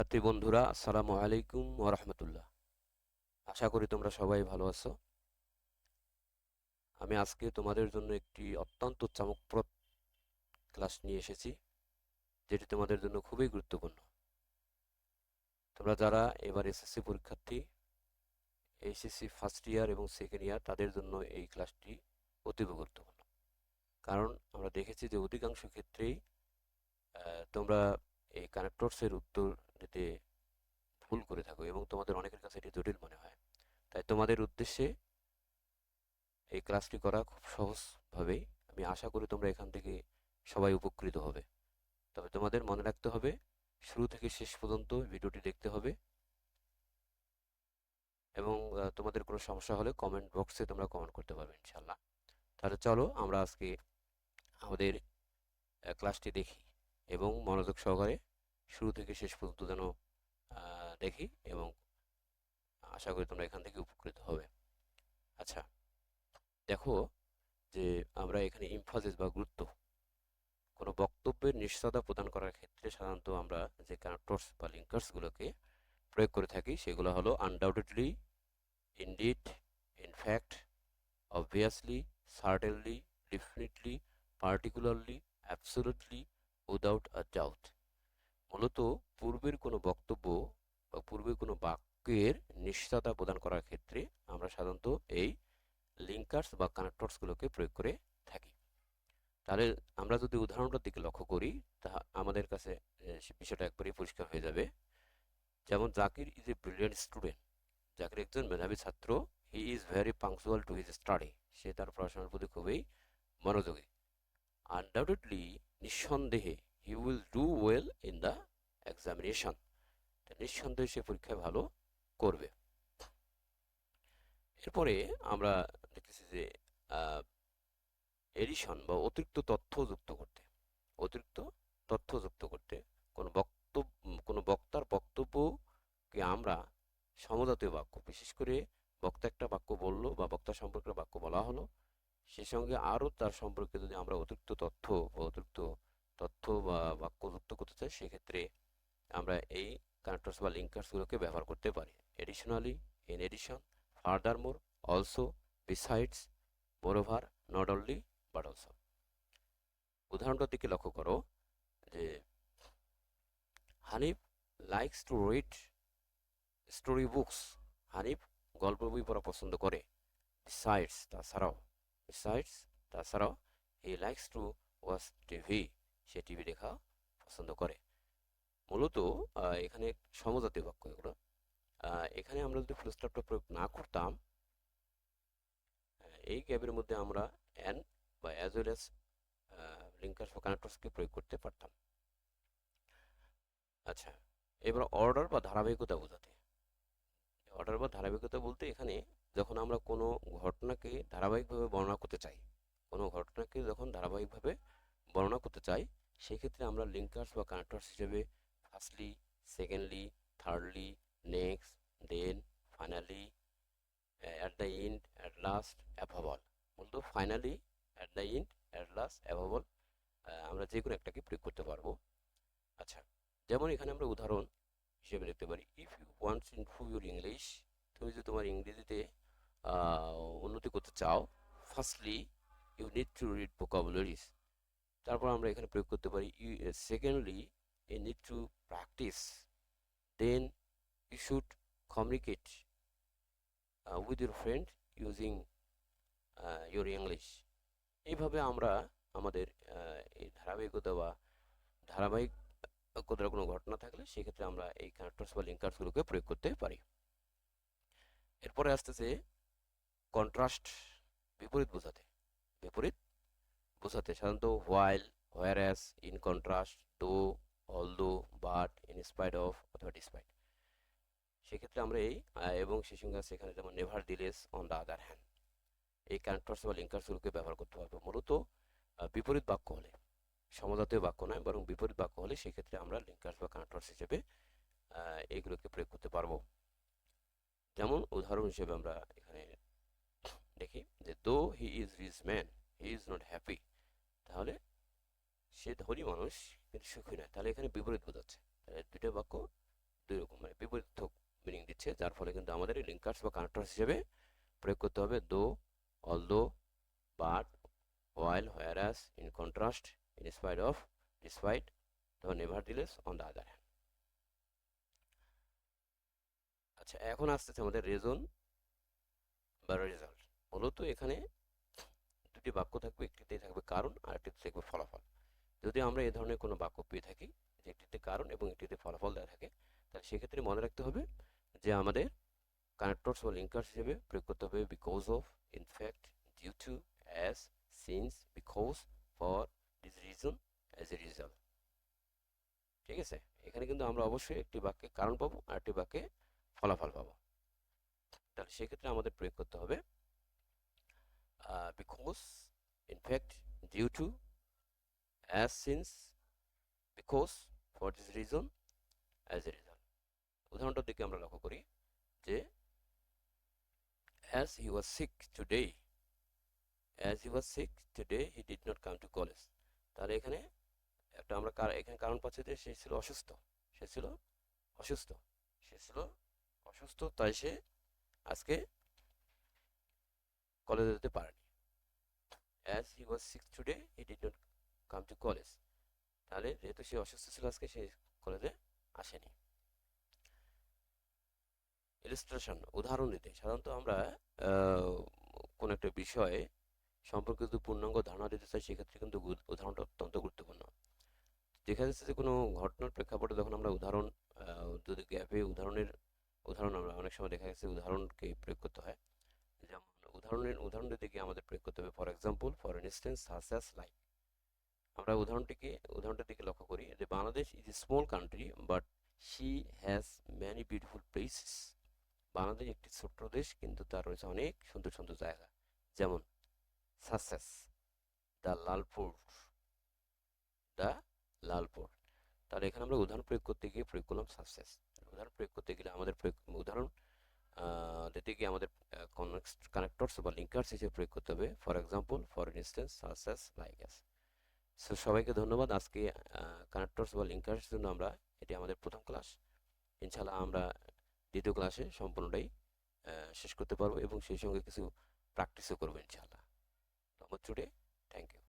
ছাত্রী বন্ধুরা, আসসালামু আলাইকুম ওয়া রাহমাতুল্লাহ। আশা করি তোমরা সবাই ভালো আছো। আমি আজকে তোমাদের জন্য একটি অত্যন্ত চমকপ্রদ ক্লাস নিয়ে এসেছি, যেটি তোমাদের জন্য খুবই গুরুত্বপূর্ণ। তোমরা যারা এবার এসএসসি পরীক্ষার্থী, এইচএসসি ফার্স্ট ইয়ার এবং সেকেন্ড ইয়ার, তাদের জন্য এই ক্লাসটি অতীব গুরুত্বপূর্ণ। কারণ আমরা দেখেছি যে অধিকাংশ ক্ষেত্রেই তোমরা এই কানেক্টরসের উত্তর দিতে ভুল করে থাকো এবং তোমাদের অনেকের কাছে এটি জটিল মনে হয়। তাই তোমাদের উদ্দেশ্যে এই ক্লাসটি করা খুব সহজভাবেই। আমি আশা করি তোমরা এখান থেকে সবাই উপকৃত হবে। তবে তোমাদের মনে রাখতে হবে, শুরু থেকে শেষ পর্যন্ত ভিডিওটি দেখতে হবে এবং তোমাদের কোনো সমস্যা হলে কমেন্ট বক্সে তোমরা কমেন্ট করতে পারবে ইনশাল্লাহ। তাহলে চলো আমরা আজকে আমাদের ক্লাসটি দেখি এবং মনোযোগ সহকারে শুরু থেকে শেষ পর্যন্ত যেন দেখি এবং আশা করি তোমরা এখান থেকে উপকৃত হবে। আচ্ছা, দেখো যে আমরা এখানে ইমফাসিস বা গুরুত্ব, কোনো বক্তব্যের নিশ্চয়তা প্রদান করার ক্ষেত্রে সাধারণত আমরা যে কানেক্টরস বা লিঙ্কার্সগুলোকে প্রয়োগ করে থাকি সেগুলো হলো undoubtedly, indeed, in fact, obviously, certainly, definitely, particularly, absolutely, without a doubt. মূলত পূর্বের কোনো বক্তব্য বা পূর্বের কোনো বাক্যের নিশ্চয়তা প্রদান করার ক্ষেত্রে আমরা সাধারণত এই লিঙ্কার্স বা কানেক্টরসগুলোকে প্রয়োগ করে থাকি। তাহলে আমরা যদি উদাহরণটার দিকে লক্ষ্য করি, তা আমাদের কাছে বিষয়টা একবারেই পরিষ্কার হয়ে যাবে। যেমন Zakir is a brilliant student. Zakir একজন মেধাবী ছাত্র। He is very punctual to his study. সে তার পড়াশোনার প্রতি খুবই মনোযোগী। আনডাউটেডলি, নিঃসন্দেহে, he will do well in the examination. নিঃসন্দেহে সে পরীক্ষায় ভালো করবে। এরপরে আমরা দেখতেছি যে এডিশন বা অতিরিক্ত তথ্য যুক্ত করতে, অতিরিক্ত তথ্য যুক্ত করতে কোনো বক্তার বক্তব্যকে আমরা সমজাতীয় বাক্য, বিশেষ করে বক্তা একটা বাক্য বললো বা বক্তা সম্পর্কে বাক্য বলা হলো, সে সঙ্গে আরও তার সম্পর্কে যদি আমরা অতিরিক্ত তথ্য বা বাক্য যুক্ত করতে চাই, সেক্ষেত্রে আমরা এই কানেক্টরস বা লিঙ্কার্সগুলোকে ব্যবহার করতে পারি। Additionally, in addition, furthermore, also, besides, moreover, not only but also. উদাহরণটার দিকে লক্ষ্য করো যে Hanif likes to read story books. Hanif গল্প বই পড়া পছন্দ করে। বিসাইডস, তাছাড়াও he likes to watch TV. সে টিভি দেখা পছন্দ করে। মূলত এখানে সমজাতীয় বাক্য এগুলো। এখানে আমরা যদি ফুল স্টপটা প্রয়োগ না করতাম, এই গ্যাপের মধ্যে আমরা অ্যান বা অ্যাজ ওয়েল অ্যাজ লিঙ্কার্স বা কানেক্টরসকে প্রয়োগ করতে পারতাম। আচ্ছা, এবার অর্ডার বা ধারাবাহিকতা বোঝাতে, অর্ডার বা ধারাবাহিকতা বলতে এখানে যখন আমরা কোনো ঘটনাকে ধারাবাহিকভাবে বর্ণনা করতে চাই, কোনো ঘটনাকে যখন ধারাবাহিকভাবে বর্ণনা করতে চাই, সেক্ষেত্রে আমরা লিঙ্কার্স বা কানেক্টরস হিসেবে firstly, secondly, thirdly, next, then, finally, at the end, at last, above all. মূলত finally, at the end, at last, above all আমরা যে কোনো একটাকে প্রয়োগ করতে পারবো। আচ্ছা, যেমন এখানে আমরা উদাহরণ হিসেবে দেখতে পারি, if you wants to improve your English. তুমি যদি তোমার ইংরেজিতে উন্নতি করতে চাও, firstly you need to read vocabularies. তারপর আমরা এখানে প্রয়োগ করতে পারি, secondly you need to practice, then you should communicate with your friend using your English. এইভাবে আমরা আমাদের এই ধারাবাহিকতার কোনো ঘটনা থাকলে সেক্ষেত্রে আমরা এই কানেক্টরস বা লিঙ্কার্সগুলোকে প্রয়োগ করতে পারি। এরপরে আসতেছে কন্ট্রাস্ট, বিপরীত বোঝাতে। বিপরীত বোঝাতে সাধারণত while, whereas, in contrast, though, although, but, in spite of অথবা ডিসপাইট। সেক্ষেত্রে আমরা এই এবং সে সঙ্গে আছে এখানে যেমন nevertheless, on the other hand, এই কানেক্টরস বা লিঙ্কার্সগুলোকে ব্যবহার করতে পারবো। মূলত বিপরীত বাক্য হলে, সমজাতীয় বাক্য নয় বরং বিপরীত বাক্য হলে সেক্ষেত্রে আমরা লিঙ্কার্স বা কানেক্টরস হিসেবে এইগুলোকে প্রয়োগ করতে পারবো। যেমন উদাহরণ হিসেবে আমরা এখানে দেখি যে though he is rich man, he is not happy. তাহলে সে ধনী মানুষ কিন্তু সুখী নয়। তাহলে এখানে বিপরীত বোঝাচ্ছে। তাহলে দুটো বাক্য দিচ্ছে, যার ফলে কিন্তু আমাদের লিঙ্কার্স বা কানেক্টরস হিসেবে প্রয়োগ করতে হবে দো, although, but, while, whereas, in contrast, in spite of, despite, though nevertheless, on the other hand. আচ্ছা, এখন আসতেছে আমাদের রেজন বা রেজাল্ট। মূলত এখানে দুটি বাক্য থাকবে, একটিতে থাকবে কারণ আর একটিতে থাকবে ফলাফল। যদি আমরা এই ধরনের কোনো বাক্য পেয়ে থাকি যে একটিতে কারণ এবং একটিতে ফলাফল দেওয়া থাকে, তাহলে সেক্ষেত্রে মনে রাখতে হবে যে আমাদের কানেক্টরস বা লিঙ্কার্স হিসেবে প্রয়োগ করতে হবে because of, in fact, due to, as, since, because, for, this reason, as a result. ঠিক আছে, এখানে কিন্তু আমরা অবশ্যই একটি বাক্যে কারণ পাবো আর একটি বাক্যে ফলাফল পাবো। তাহলে সেক্ষেত্রে আমাদের প্রয়োগ করতে হবে because, in fact, due to, as, since, because, for this reason, as a result. উদাহরণটার দিকে আমরা লক্ষ্য করি যে as he was sick today, as he was sick today he did not come to college। তাহলে এখানে একটা আমরা এখানে কারণ পাচ্ছি যে সে ছিল অসুস্থ, সে ছিল অসুস্থ, সে ছিল অসুস্থ, তাই সে আজকে কলেজে যেতে পারেনি। as he was sick today he did not come to college। তাহলে যেহেতু সে অসুস্থ ছিল আজকে সে কলেজে আসেনি। ইলিস্ট্রেশন, উদাহরণ দিতে সাধারণত আমরা কোন একটা বিষয়ে সম্পর্কে যদি পূর্ণাঙ্গ ধারণা দিতে চাই সেক্ষেত্রে কিন্তু উদাহরণটা অত্যন্ত গুরুত্বপূর্ণ। দেখা যাচ্ছে যে কোনো ঘটনার প্রেক্ষাপটে যখন আমরা উদাহরণ যদি গ্যাপে উদাহরণ আমরা অনেক সময় দেখা গেছে উদাহরণকে প্রয়োগ করতে হয়। যেমন উদাহরণের দিকে আমাদের প্রয়োগ করতে হবে for example, for instance, such as, like. আমরা উদাহরণটার দিকে লক্ষ্য করি যে Bangladesh is a small country but she has many beautiful places. Bangladesh একটি ছোট্ট দেশ কিন্তু তার রয়েছে অনেক সুন্দর সুন্দর জায়গা, যেমন সাসেস, দ্য লালপুর, দ্য লালপুর। তাহলে এখানে আমরা উদাহরণ প্রয়োগ করতে গিয়ে প্রয়োগ করলাম সাকসেস। উদাহরণ প্রয়োগ করতে গেলে আমাদের উদাহরণ দিতে গিয়ে আমাদের কানেক্টরস বা লিঙ্কার্স হিসেবে প্রয়োগ করতে হবে ফর এক্সাম্পল, ফর ইনস্টেন্স, সাকসেস, লাইক অ্যাস। সো সবাইকে ধন্যবাদ। আজকে কানেক্টরস বা লিঙ্কার্স জন্য আমরা এটি আমাদের প্রথম ক্লাস। ইনশাল্লাহ আমরা দ্বিতীয় ক্লাসে সম্পূর্ণটাই শেষ করতে পারবো এবং সেই সঙ্গে কিছু প্র্যাকটিসও করবো ইনশাল্লাহ। ধন্যবাদ টুডে, থ্যাংক ইউ।